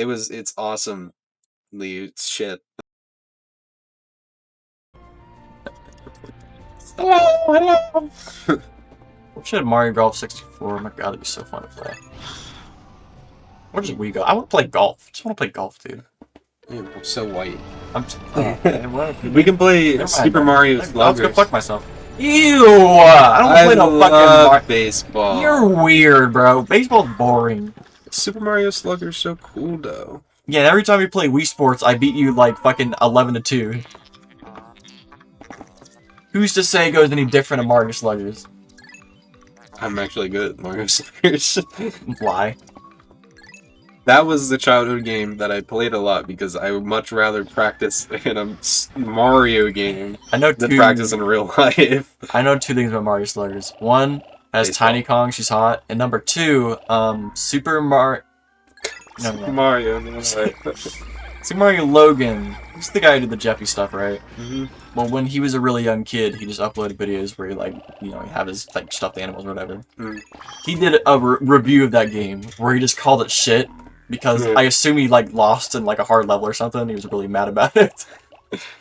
It's awesome. It's shit. Hello. We should have Mario Golf 64. Oh my god, that'd be so fun to play. Where does we go? I want to play golf. I just want to play golf, dude. Man, I'm so white. We can play Super Mario I'll Sluggers. go fuck myself. Ew! I don't play no fucking baseball. You're weird, bro. Baseball's boring. Super Mario Slugger's so cool, though. Yeah, every time we play Wii Sports, I beat you like fucking 11-2. Who's to say it goes any different in Mario Sluggers? I'm actually good at Mario Sluggers. Why? That was the childhood game that I played a lot because I would much rather practice in a Mario game than practice in real life. I know two things about Mario Sluggers. One has Tiny Kong, she's hot, and number two, Super Mario. Mario. Super Mario Logan. He's the guy who did the Jeffy stuff, right? Mm-hmm. Well, when he was a really young kid, he just uploaded videos where he, like, you know, he had his, like, stuffed animals or whatever. Mm. He did a review of that game where he just called it shit because I assume he, like, lost in, like, a hard level or something. He was really mad about it.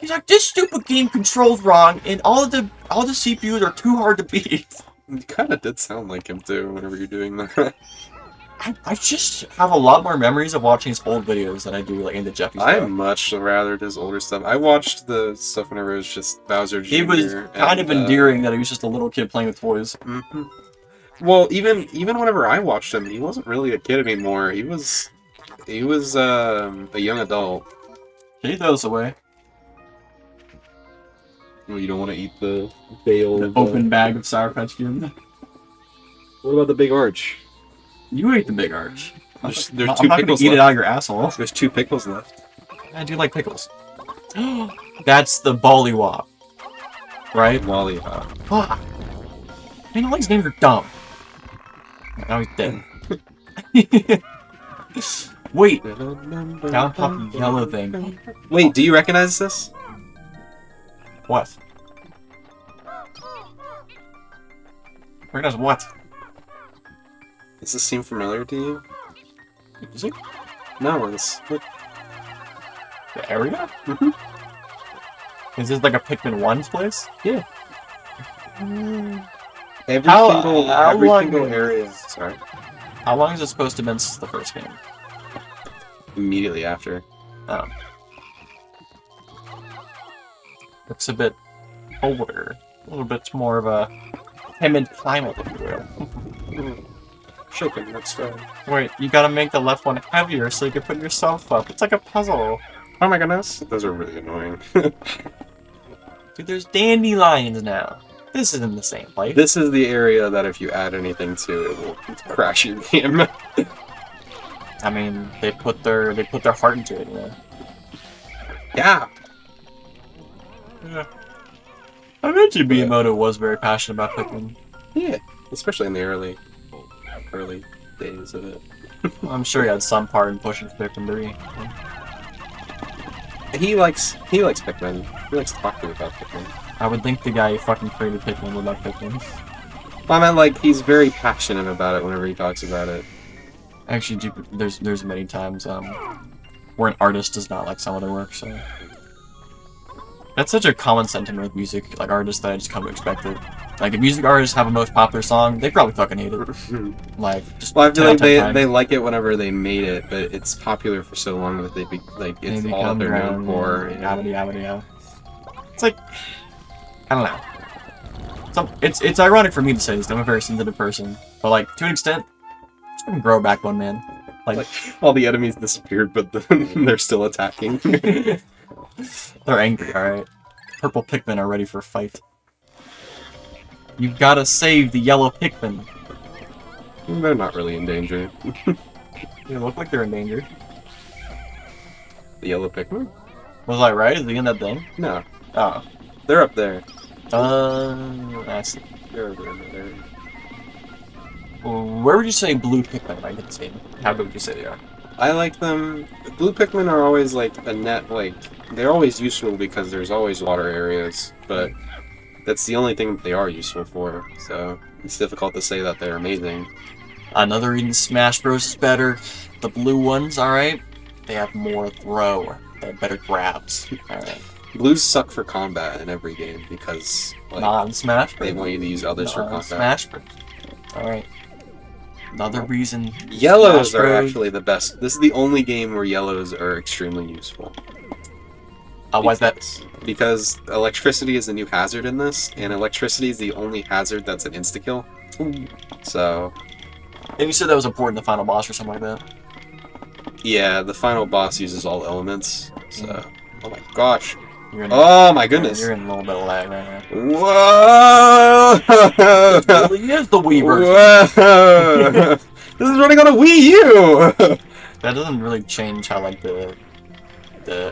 He's like, this stupid game controls wrong, and all the CPUs are too hard to beat. You kind of did sound like him, too, whenever you're doing that. I just have a lot more memories of watching his old videos than I do like into Jeffy's stuff. I much rather his older stuff. I watched the stuff whenever it was just Bowser Jr. It was kind of endearing that he was just a little kid playing with toys. Mm-hmm. Well, even whenever I watched him, he wasn't really a kid anymore. He was a young adult. Can you throw this away? Well, you don't want to eat the bale. Open bag of Sour Patch Kids. What about the big arch? You ate the big arch. There's I'm two not pickles gonna eat left. it out of your asshole. There's 2 pickles left. I do like pickles. That's the Bollywop. Right? Lollipop. Fuck. Man, all these names are dumb. Now he's dead. Wait. Down pop yellow thing. Wait, do you recognize this? What? Recognize what? Does this seem familiar to you? Is it? No, it's... Look. The area? Mm-hmm. Is this like a Pikmin 1's place? Yeah. Every How single area. Sorry. How long is it supposed to have been since the first game? Immediately after. Oh. Looks a bit older. A little bit more of a timid climate, if you will. Shaken, that's right. Wait, you gotta make the left one heavier so you can put yourself up. It's like a puzzle. Oh my goodness. Those are really annoying. Dude, there's dandelions now. This isn't the same place. This is the area that if you add anything to, it will crash your game. I mean, they put their heart into it, you know. Yeah. Yeah. I bet you Miyamoto was very passionate about Pikmin. Yeah. Especially in the early days of it. I'm sure he had some part in pushing Pikmin 3. He likes Pikmin. He likes talking about Pikmin. I would think the guy who fucking created Pikmin would like Pikmin. I meant, like, he's very passionate about it whenever he talks about it. Actually, there's many times where an artist does not like some of their work, so... That's such a common sentiment with music, like artists, that I just come to expect it. Like, if music artists have a most popular song, they probably fucking hate it. Like, just well, I feel like they like it whenever they made it, but it's popular for so long that it's all that they're known for. Yeah. It's like, I don't know. It's ironic for me to say this. I'm a very sensitive person, but like to an extent, just fucking grow a backbone, man. Like all the enemies disappeared, but they're still attacking. They're angry, all right. Purple Pikmin are ready for a fight. You gotta save the yellow Pikmin. They're not really in danger. They look like they're in danger. The yellow Pikmin? Was I right? Is he in that thing? No. Oh. They're up there. I see. They're over there. Where would you say blue Pikmin are in the game? How big would you say they are? I like them. Blue Pikmin are always like a net, like, they're always useful because there's always water areas, but that's the only thing that they are useful for, so it's difficult to say that they're amazing. Another reason Smash Bros is better. The blue ones, alright? they have more throw. They have better grabs. Alright. Blues suck for combat in every game because like, Non-Smash they want you to use others for combat. Smash Bros. Alright. Another reason. Yellows Smash are Bros. actually the best. This is the only game where yellows are extremely useful. Why's that? Because electricity is the new hazard in this, and electricity is the only hazard that's an insta-kill. So, And you said that was important in the final boss or something like that. yeah, the final boss uses all elements. So, oh my gosh. You're in, Oh my goodness. You're in a little bit of lag right now. Whoa! It really is the Wii version. Whoa! This is running on a Wii U! That doesn't really change how like the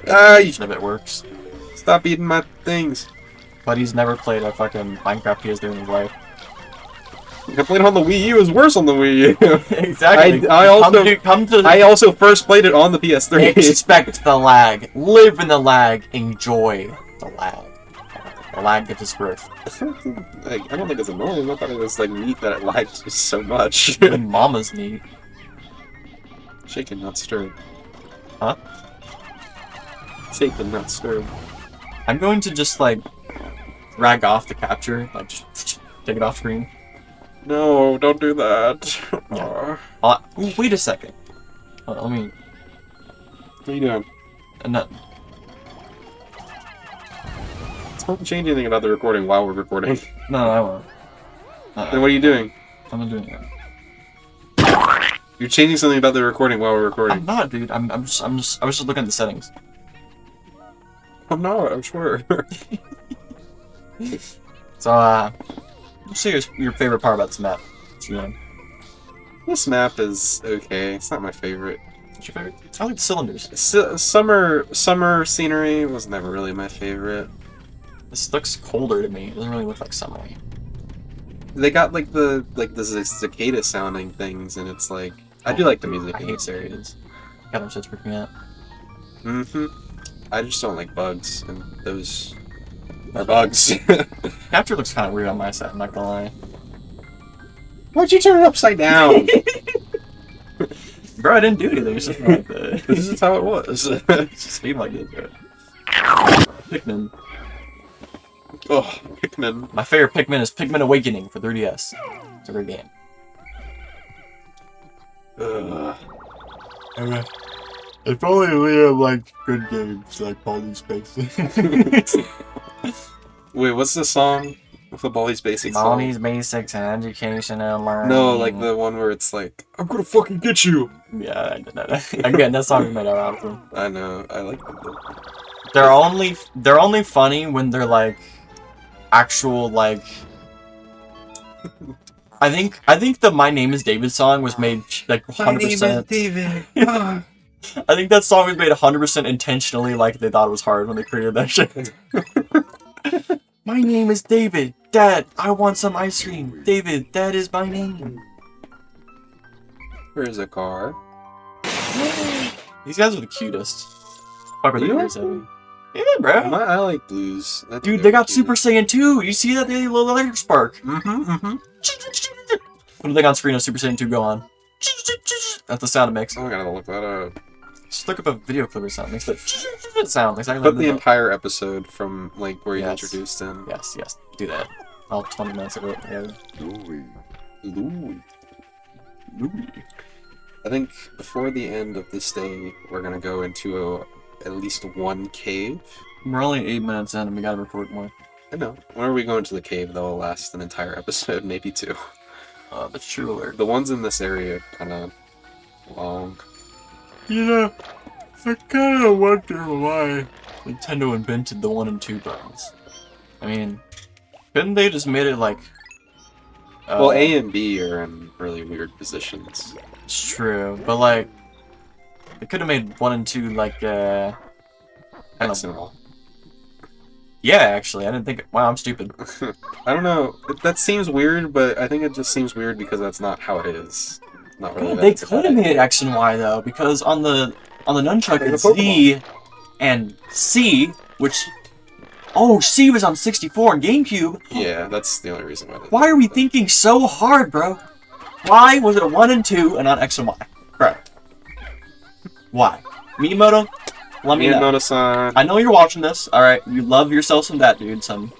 Ay. execution of it works. Stop eating my things. But he's never played a fucking Minecraft PS3 in his life. I played it on the Wii U. It was worse on the Wii U. Exactly. I also first played it on the PS3. Expect the lag. Live in the lag. Enjoy the lag. The lag gets its growth. Like, I don't think it's annoying. I thought it was like neat that it lagged just so much. Mama's neat. Shaken, not stirred. Huh? Shaken, not stirred. I'm going to just like drag off the capture, like just take it off screen. No, don't do that. Yeah. Ooh, wait a second. Let me. What are you doing? No, Don't change anything about the recording while we're recording. no, I won't. Then what are you doing? I'm not doing that. You're changing something about the recording while we're recording. I'm not, dude. I was just looking at the settings. I'm not, I'm sure. So, what's your favorite part about this map? This map is okay. It's not my favorite. What's your favorite? I like the cylinders. Summer scenery was never really my favorite. This looks colder to me. It doesn't really look like summer. They got like the cicada sounding things, and it's like I do like the music. I hate cicadas. God, them shit's freaking me out. I just don't like bugs, and those are bugs. Capture looks kind of weird on my side. I'm not gonna lie. Why'd you turn it upside down? Bro, I didn't do anything. It's just like the. This is how it was. It's just seemed like this, bro. Pikmin. Oh, Pikmin. My favorite Pikmin is Pikmin Awakening for 3DS. It's a great game. If only Liam liked good games like Baldi's Basics. Wait, what's the song with the Baldi's Basics song? Baldi's Basics and Education and Learning. No, like the one where it's like, I'm gonna fucking get you! Yeah, I know that. Again, that song is made out of them. I know, I like them. They're only funny when they're like actual like. I think the My Name Is David song was made like 100%. My name is David. I think that song was made 100% intentionally, like they thought it was hard when they created that shit. My name is David. Dad, I want some ice cream. David, that is my name. Where's a car? These guys are the cutest. Fuck with You the like ears them? heavy. Yeah, bro. I like blues. Dude, they got Super Saiyan 2. You see that? They have a little electric spark. Mm-hmm. When they on screen of Super Saiyan 2 go on. That's the sound it makes. Oh, I gotta look that up. Just look up a video clip or something. Makes the sound exactly Put like the that. entire episode from like where you Yes. introduced him. Yes, do that. All 20 minutes of it. Yeah. Louis. I think before the end of this day, we're gonna go into at least one cave. We're only 8 minutes in and we gotta record more. I know. Whenever we go into the cave, that'll last an entire episode, maybe two. That's true alert. The ones in this area are kind of long. You know, I kinda wonder why Nintendo invented the 1 and 2 buttons. I mean, couldn't they just made it like... Well, A and B are in really weird positions. It's true, but like... They could have made 1 and 2 like, I don't X and know. all. Yeah, actually, I didn't think... Wow, I'm stupid. I don't know. That seems weird, but I think it just seems weird because that's not how it is. Not really. They could have made it X and Y though, because on the nunchuck Like it's a Z and C, which C was on 64 and GameCube. Yeah, that's the only reason why. Why are we thinking so hard, bro? Why was it a 1 and 2 and not X and Y, bro? Why? Miyamoto, let me know. Miyamoto-san. I know you're watching this. All right, you love yourself some that dude. Some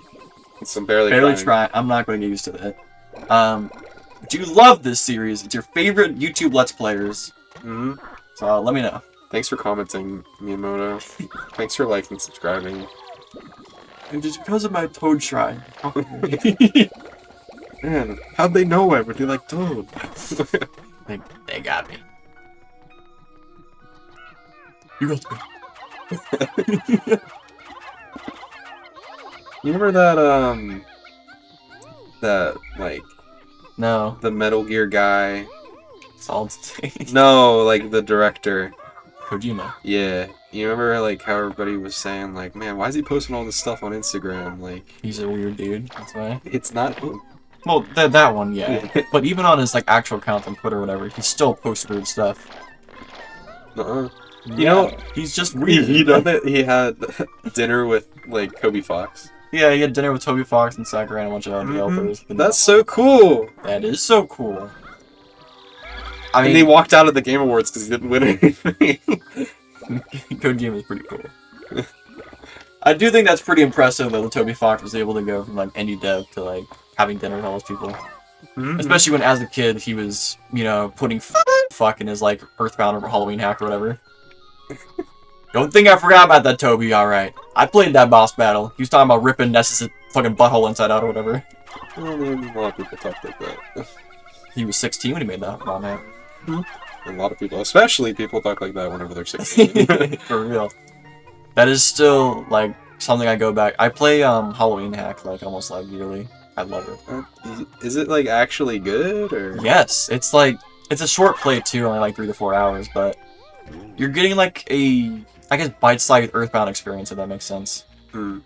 Barely barely trying. try. I'm not going to get used to that. Do you love this series? It's your favorite YouTube Let's Players. Hmm. So let me know. Thanks for commenting, Miyamoto. Thanks for liking and subscribing. And just because of my Toad Shrine. Man, how'd they know I would do like Toad? They got me. You got me. You remember that, like, No. the Metal Gear guy? Solid State. No, like, the director. Kojima. Yeah. You remember, like, how everybody was saying, like, man, why is he posting all this stuff on Instagram? Like, He's a weird dude. That's why. it's not him. Well, that one, yeah. But even on his like actual account on Twitter or whatever, he still posts weird stuff. Uh-uh. You Yeah, know, he's just weird. he done it. He had dinner with, like, Kobe Fox. Yeah, he had dinner with Toby Fox and Sakurai and a bunch of other developers. That's so cool! That is so cool. I And he mean, walked out of the Game Awards because he didn't win anything. Kojima is pretty cool. I do think that's pretty impressive that Toby Fox was able to go from like indie dev to like having dinner with all those people. Especially when, as a kid, he was, you know, putting fuck in his like Earthbound or Halloween hack or whatever. Don't think I forgot about that, Toby. All right, I played that boss battle. He was talking about ripping Ness's fucking butthole inside out or whatever. Well, I mean, a lot of people talk like that. He was 16 when he made that ROM hack. A lot of people, especially people, talk like that whenever they're 16. For real. That is still like something I go back. I play Halloween hack like almost like yearly. I love it. Is it like actually good or? Yes, it's like it's a short play too, only like 3 to 4 hours, but you're getting like a I guess bite-sized Earthbound experience if that makes sense. Hmm.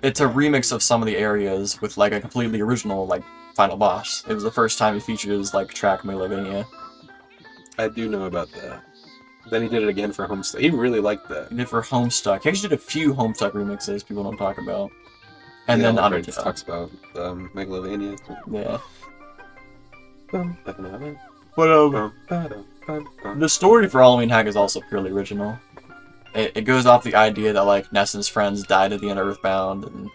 It's a remix of some of the areas with like a completely original like final boss. It was the first time he featured his like track Megalovania. I do know about that. Then he did it again for Homestuck. He really liked that. He did for Homestuck. He actually did a few Homestuck remixes people don't talk about. And Yeah, then Alfred just Undertale. talks about Megalovania. Yeah. What The story for Halloween Hack is also purely original. It goes off the idea that like Ness and his friends died at the end of Earthbound, and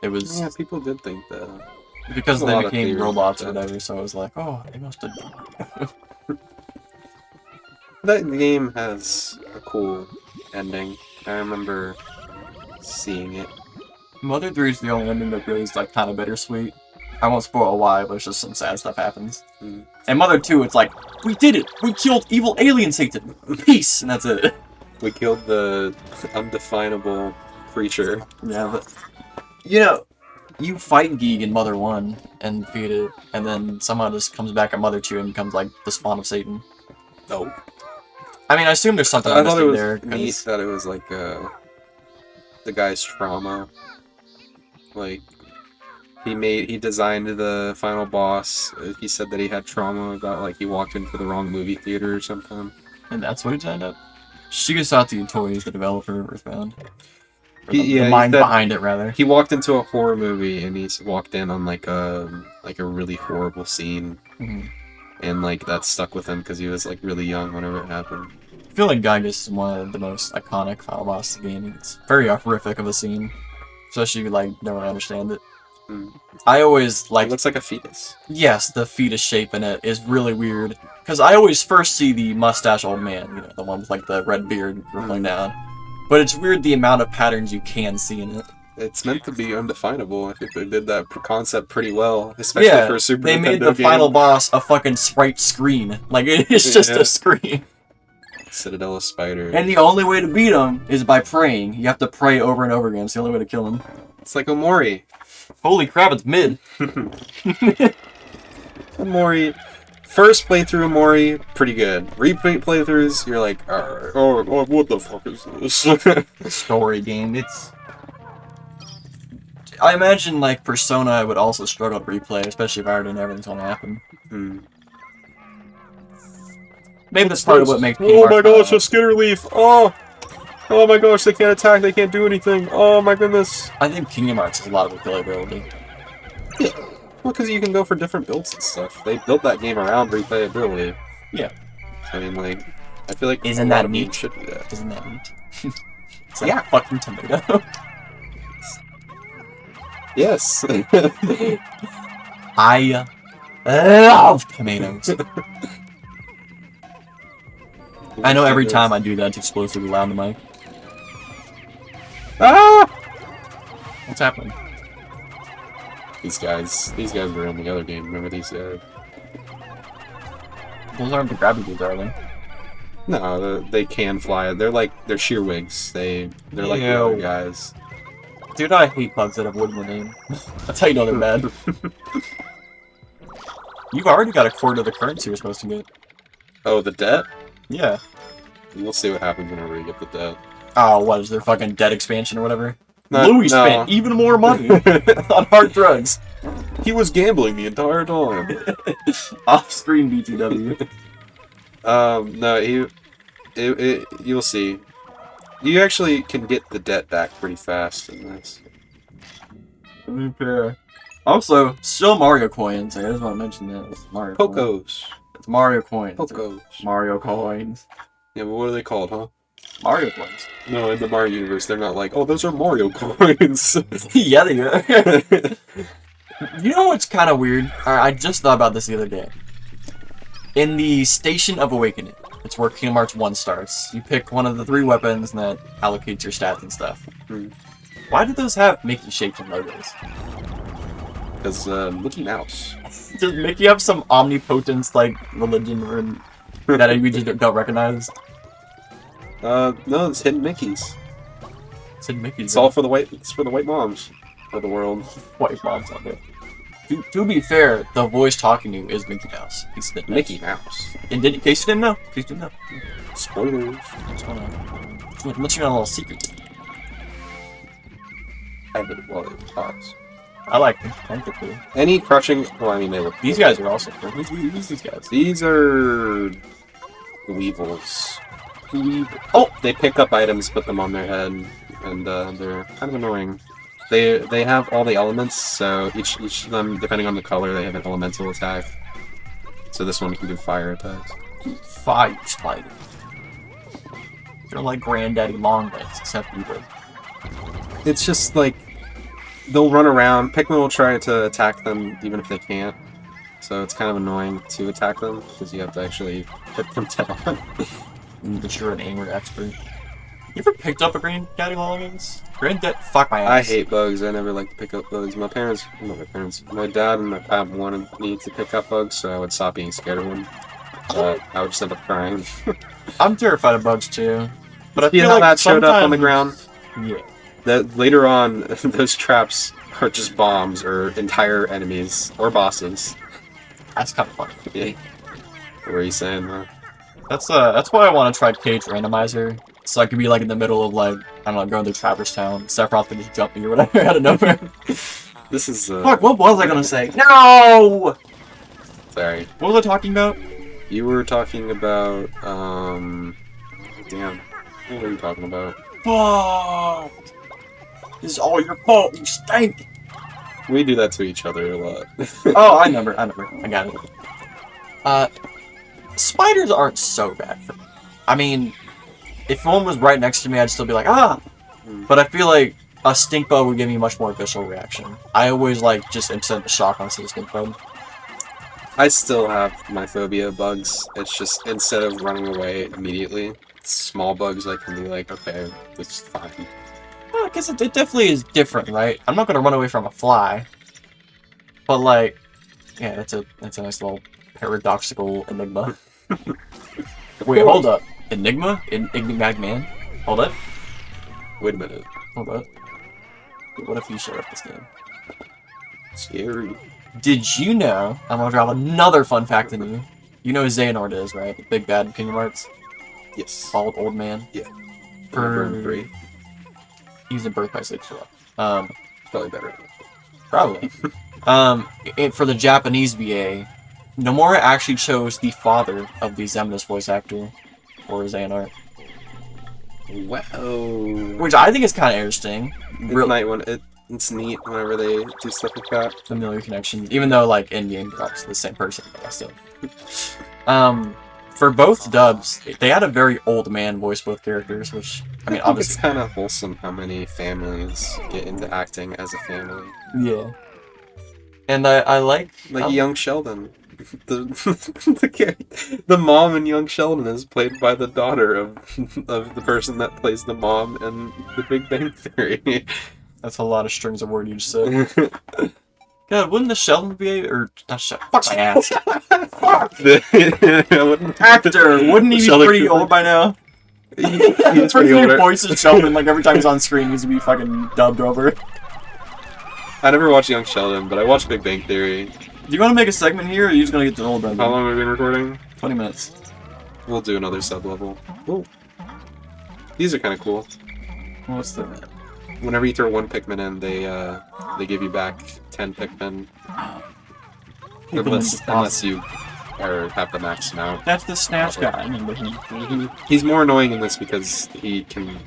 it was Yeah, people did think that. because there's a they lot of became theories robots or about that. whatever. So it was like, oh, they must have died. That game has a cool ending. I remember seeing it. Mother 3 is the only ending that really is like kind of bittersweet. I won't spoil why, but it's just some sad stuff happens. Mm. And Mother 2, it's like, we did it! We killed evil alien Satan! Peace! And that's it. We killed the undefinable creature. Yeah, but you know, you fight Geek in Mother 1 and defeat it, and then somehow just comes back at Mother 2 and becomes like the spawn of Satan. No. I mean, I assume there's something I I'm thought it missing was there. neat 'Cause that it was like the guy's trauma. Like he designed the final boss. He said that he had trauma about like he walked into the wrong movie theater or something. and that's what it ended up. Shigesaki Itoi is the developer of Earthbound. Or He the mind said- behind it, rather. He walked into a horror movie and he walked in on like a really horrible scene, Mhm. and like that stuck with him because he was like really young whenever it happened. I feel like Gygus is one of the most iconic final boss of the game. It's very horrific of a scene. Especially if you like don't really understand it. Mm. I always It like looks like a fetus. yes, the fetus shape in it is really weird. Because I always first see the mustache old man, you know, the one with like the red beard rolling down. But it's weird the amount of patterns you can see in it. It's meant to be undefinable. I think they did that concept pretty well, especially Yeah, for a Super they Nintendo made the game. final boss a fucking sprite screen. Like it's just Yeah. a screen. Citadel Spider. And the only way to beat him is by praying. You have to pray over and over again. It's the only way to kill him. It's like Omori. Holy crap, it's mid. Omori. First playthrough Omori, pretty good. Repeat playthroughs, you're like, oh, what the fuck is this? Story game. It's. I imagine like Persona would also struggle to replay, especially if I already know everything's gonna happen. Hmm. Maybe that's part of what makes. Oh my gosh, a Skitter Leaf! Oh! Oh my gosh, they can't attack, they can't do anything. Oh my goodness. I think Kingdom Hearts has a lot of replayability. Well, because you can go for different builds and stuff. They built that game around replayability. Yeah. I mean, like, I feel like Isn't a lot that of games neat? should do that. Isn't that neat? It's like Yeah. a fucking tomato. Yes. I love tomatoes. I know every time I do that, it's explosively loud in the mic. Ah! What's happening? These guys were in the other game. Remember these? Those aren't the grabby dudes, are they? No, they can fly. They're shearwigs. They're like the other Ew. guys. Dude, I hate bugs that have wood in the name. That's how you know they're bad. You've already got a quarter of the currency you're supposed to get. Oh, the debt? Yeah. We'll see what happens whenever we get the debt. Oh, what is their fucking debt expansion or whatever? No, Louis no. spent even more money on hard drugs. He was gambling the entire time. Off-screen BTW. No, you'll see. You actually can get the debt back pretty fast in this. Okay. Also, still Mario coins. I just want to mention that. It's Mario coins. Pocos. It's Mario coins. Pocos. Mario coins. Yeah, but what are they called, huh? Mario coins. No, in the Mario universe, they're not like, oh, those are Mario coins. Yeah, they are. You know what's kind of weird? I just thought about this the other day. In the Station of Awakening, it's where Kingdom Hearts 1 starts. You pick one of the 3 weapons and that allocates your stats and stuff. Hmm. Why do those have Mickey-shaped logos? Because Mickey Mouse. Does Mickey have some omnipotence, like, religion or that we just don't recognize? No, it's hidden Mickeys. It's in Mickey's. It's all for the white. It's for the white moms of the world. white moms out there. To be fair, the voice talking to you is Mickey Mouse. He's the Mickey Mouse. And in case you didn't know, please didn't know. Spoilers. Just wanna let you know a little secret. I have it while it talks. I like them. I think they're cool. Any crushing? Well, I mean, they look. These guys are also cool. Who's these guys? These are weevils. Oh, they pick up items, put them on their head, and they're kind of annoying. They have all the elements, so each of them, depending on the color, they have an elemental attack. So this one can do fire attacks. Fire spider. They're like granddaddy long legs, except evil. It's just like they'll run around. Pikmin will try to attack them even if they can't. So it's kind of annoying to attack them because you have to actually hit them dead on. But you're an aimer expert. You ever picked up a granddaddy long legs? Granddad, fuck my ass. I hate bugs. I never like to pick up bugs. My dad and my dad wanted me to pick up bugs, so I would stop being scared of them. But I would just end up crying. I'm terrified of bugs too. But I You feel know like that showed up on the sometimes- ground? Yeah. That later on, those traps are just bombs or entire enemies or bosses. That's kind of funny. Yeah. What were you saying, though? That's why I want to try Cage Randomizer. So I could be like in the middle of like, I don't know, going to Traverse Town. Sephiroth could just jump me or whatever out of nowhere. This is, Fuck, what was I gonna say? No! Sorry. What was I talking about? You were talking about, damn. What were you talking about? Fuck! This is all your fault, you stink! We do that to each other a lot. Oh, I got it. Spiders aren't so bad for me. I mean, if one was right next to me, I'd still be like, ah! But I feel like a stink bug would give me a much more visceral reaction. I always like just instant shock on a stink bug. I still have my phobia of bugs. It's just, instead of running away immediately, small bugs I can be like, okay, this is fine. Well, I guess it definitely is different, right? I'm not gonna run away from a fly. But like, yeah, that's a nice little paradoxical enigma. Wait, hold up. Enigma? Enigmatic man? Hold up. Wait a minute. Hold up. What if you showed up this game? Scary. Did you know, I'm gonna drop another fun fact on you. You know who Xehanort is, right? The big bad in Kingdom Hearts? Yes. Bald old man? Yeah. For... 3. He's in Birth by 6 as well. Probably better. Probably. For the Japanese VA, Nomura actually chose the father of the Xemnas voice actor for Xehanort. Wow. Which I think is kind of interesting. It's neat whenever they do stuff like that. Familiar connections, even though like in game it's the same person, but still. For both dubs, they had a very old man voice both characters, which I mean, It's obviously, kind of wholesome how many families get into acting as a family. yeah. And I like Like young Sheldon. The the mom in Young Sheldon is played by the daughter of the person that plays the mom in The Big Bang Theory. that's a lot of strings of word you just said. God, wouldn't the Sheldon be or not Sheldon? Fuck my ass. Actor, wouldn't he be Sheldon pretty Cooper. old by now? He's pretty He older. voices Sheldon like every time he's on screen, he needs to be fucking dubbed over. I never watched Young Sheldon, but I watched Big Bang Theory. Do you want to make a segment here, or are you just gonna get the old dub? How long have we been recording? 20 minutes. We'll do another sub-level. Ooh. These are kind of cool. What's the? Whenever you throw one Pikmin in, they give you back 10 Pikmin. Unless you have the max amount. That's the Snatch guy. I remember him. He's more annoying in this because he can.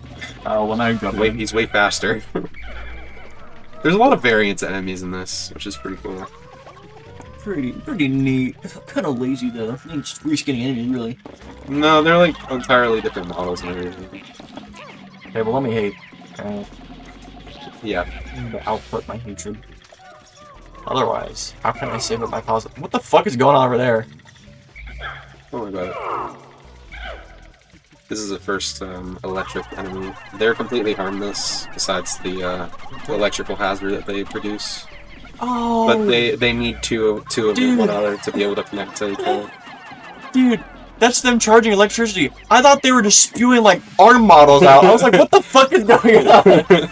Oh, well now you got Wait, he's way faster. There's a lot of variants of enemies in this, which is pretty cool. Pretty neat. Kind of lazy though. Just reskinning enemies, really. No, they're like entirely different models and everything. Okay, well let me hate. Yeah. To output my hatred. Otherwise, how can I save up my positive? What the fuck is going on over there? Don't worry about it. This is the first electric enemy. They're completely harmless, besides the electrical hazard that they produce. Oh, But they need two of Dude. one another to be able to connect to each other. dude, that's them charging electricity. I thought they were just spewing like ARM models out. I was like, what the fuck is going on?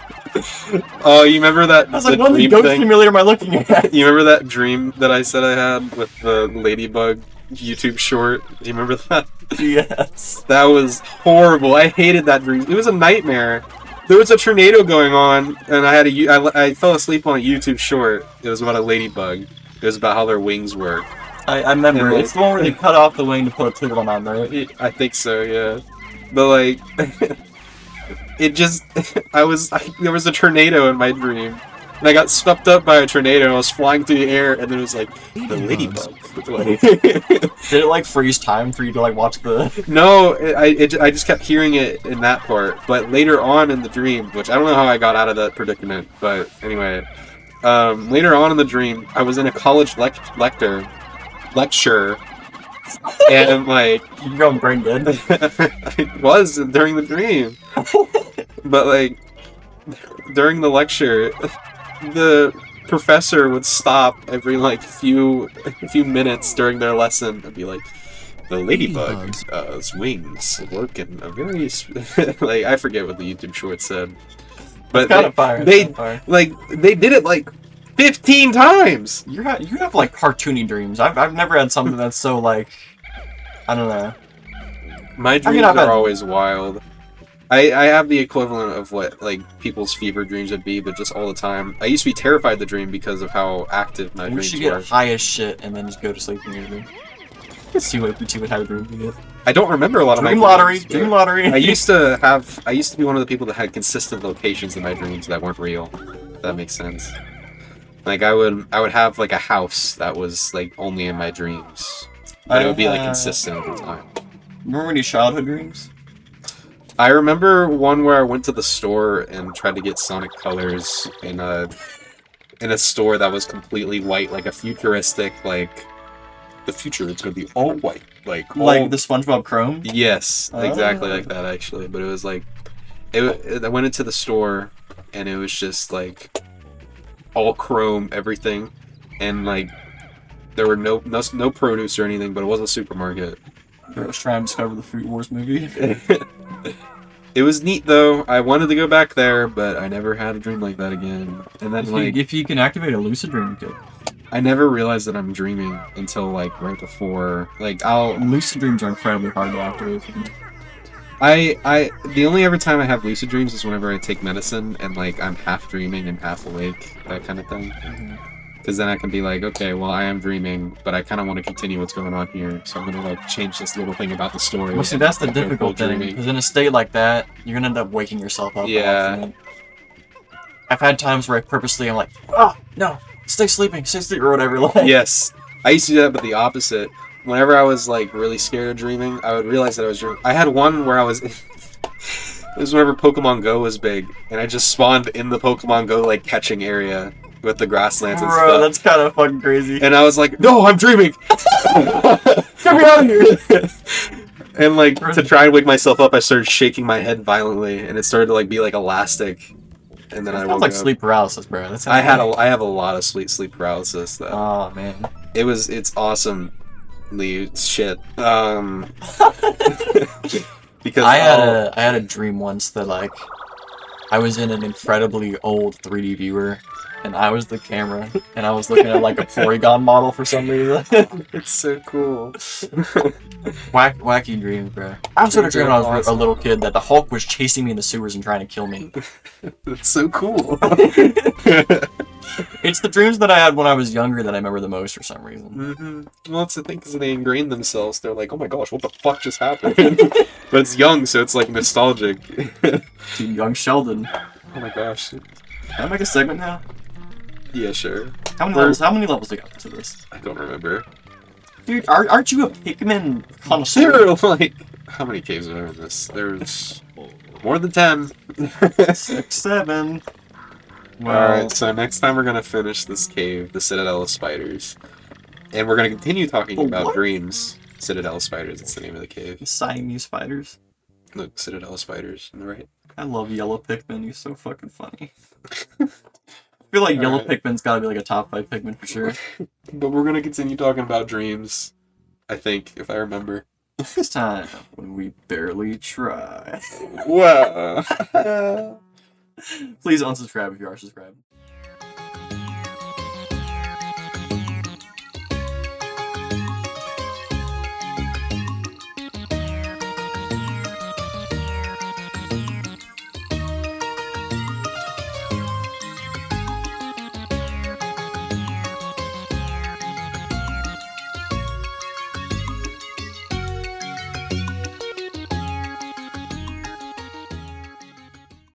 Oh, you remember that I was like, the what dream ghost thing? simulator am I looking at? You remember that dream that I said I had with the ladybug YouTube short? Do you remember that? Yes. That was horrible. I hated that dream. It was a nightmare. There was a tornado going on, and I fell asleep on a YouTube short. It was about a ladybug. It was about how their wings work. I remember. And, like- It's the one where they cut off the wing to put a clear one on, right? I think so, yeah. But like, it just, there was a tornado in my dream, and I got swept up by a tornado. And I was flying through the air, and it was like the ladybug. Like, Did it like freeze time for you to like watch the? no, I just kept hearing it in that part. But later on in the dream, which I don't know how I got out of that predicament, but anyway, later on in the dream, I was in a college lecture, and like You're going brain dead. I was during the dream, but like during the lecture, the professor would stop every like few minutes during their lesson and be like, the ladybug's wings work in a very like, I forget what the YouTube short said, but It's kind of fire. they It's kinda fire. like they did it like 15 times. You have like cartoony dreams. I've never had something that's so like, I don't know. My dreams mean, I've had- are always wild. I have the equivalent of what like people's fever dreams would be, but just all the time. I used to be terrified of the dream because of how active my We dreams should were. get high as shit and then just go to sleep immediately. See what type of dreams we get. I don't remember a lot of my Dream dreams, lottery. but Dream lottery. I used to be one of the people that had consistent locations in my dreams that weren't real. If that makes sense. Like I would have like a house that was like only in my dreams, but it would be like consistent over time. Remember any childhood dreams? I remember one where I went to the store and tried to get Sonic colors in a store that was completely white, like a futuristic, like the future it's gonna be all white, like Like the SpongeBob Chrome? yes, exactly Oh. like that actually. But it was like I went into the store and it was just like all chrome everything, and like there were no produce or anything, but it wasn't a supermarket. I was trying to discover the Fruit Wars movie. It was neat though. I wanted to go back there, but I never had a dream like that again. And then If you can activate a lucid dream, good. I never realized that I'm dreaming until like right before. Like Lucid dreams are incredibly hard to activate. the only ever time I have lucid dreams is whenever I take medicine and like I'm half dreaming and half awake, that kind of thing. Because then I can be like, okay, well I am dreaming, but I kind of want to continue what's going on here, so I'm gonna like change this little thing about the story. Well, see, and that's the go full difficult thing, dreaming. because in a state like that, you're gonna end up waking yourself up. Yeah. often. I've had times where I purposely, I'm like, oh, no, stay sleeping, or whatever. Like, Yes, I used to do that, but the opposite. whenever I was like really scared of dreaming, I would realize that I was dreaming. I had one where I was. It was whenever Pokemon Go was big, and I just spawned in the Pokemon Go like catching area with the grasslands and Bro, stuff. that's kind of fucking crazy. And I was like, "No, I'm dreaming! Get me out of here!" And like to try and wake myself up, I started shaking my head violently, and it started to like be like elastic. And then I Sounds woke like up. sleep paralysis, bro. That's I have a lot of sleep paralysis though. Oh man. It's awesomely shit. Because I had a dream once that like I was in an incredibly old 3D viewer and I was the camera and I was looking at like a Porygon model for some reason. it's so cool. Wacky dreams, bro. I also had a dream when I was Awesome. a little kid that the Hulk was chasing me in the sewers and trying to kill me. That's so cool. It's the dreams that I had when I was younger that I remember the most for some reason. Well, that's the thing, because they ingrain themselves. They're like, oh my gosh, what the fuck just happened? But it's young, so it's like nostalgic. Dude, young Sheldon. Oh my gosh. Can I make a segment now? Yeah, sure. How many levels do you got to this? I don't remember. Dude, aren't you a Pikmin There connoisseur? are like, how many caves are there in this? There's more than 10. 6, 7. Alright, so next time we're gonna finish this cave, the Citadel of Spiders. And we're gonna continue talking The about what? Citadel of Spiders, it's the name of the cave. Siamese spiders. Look, Citadel of Spiders, on the right. I love yellow Pikmin. He's so fucking funny. I feel like yellow Alright. Pikmin's gotta be like a top 5 Pikmin for sure. But we're gonna continue talking about dreams, I think, if I remember. This time when we barely try. Wow. Please unsubscribe if you are subscribed.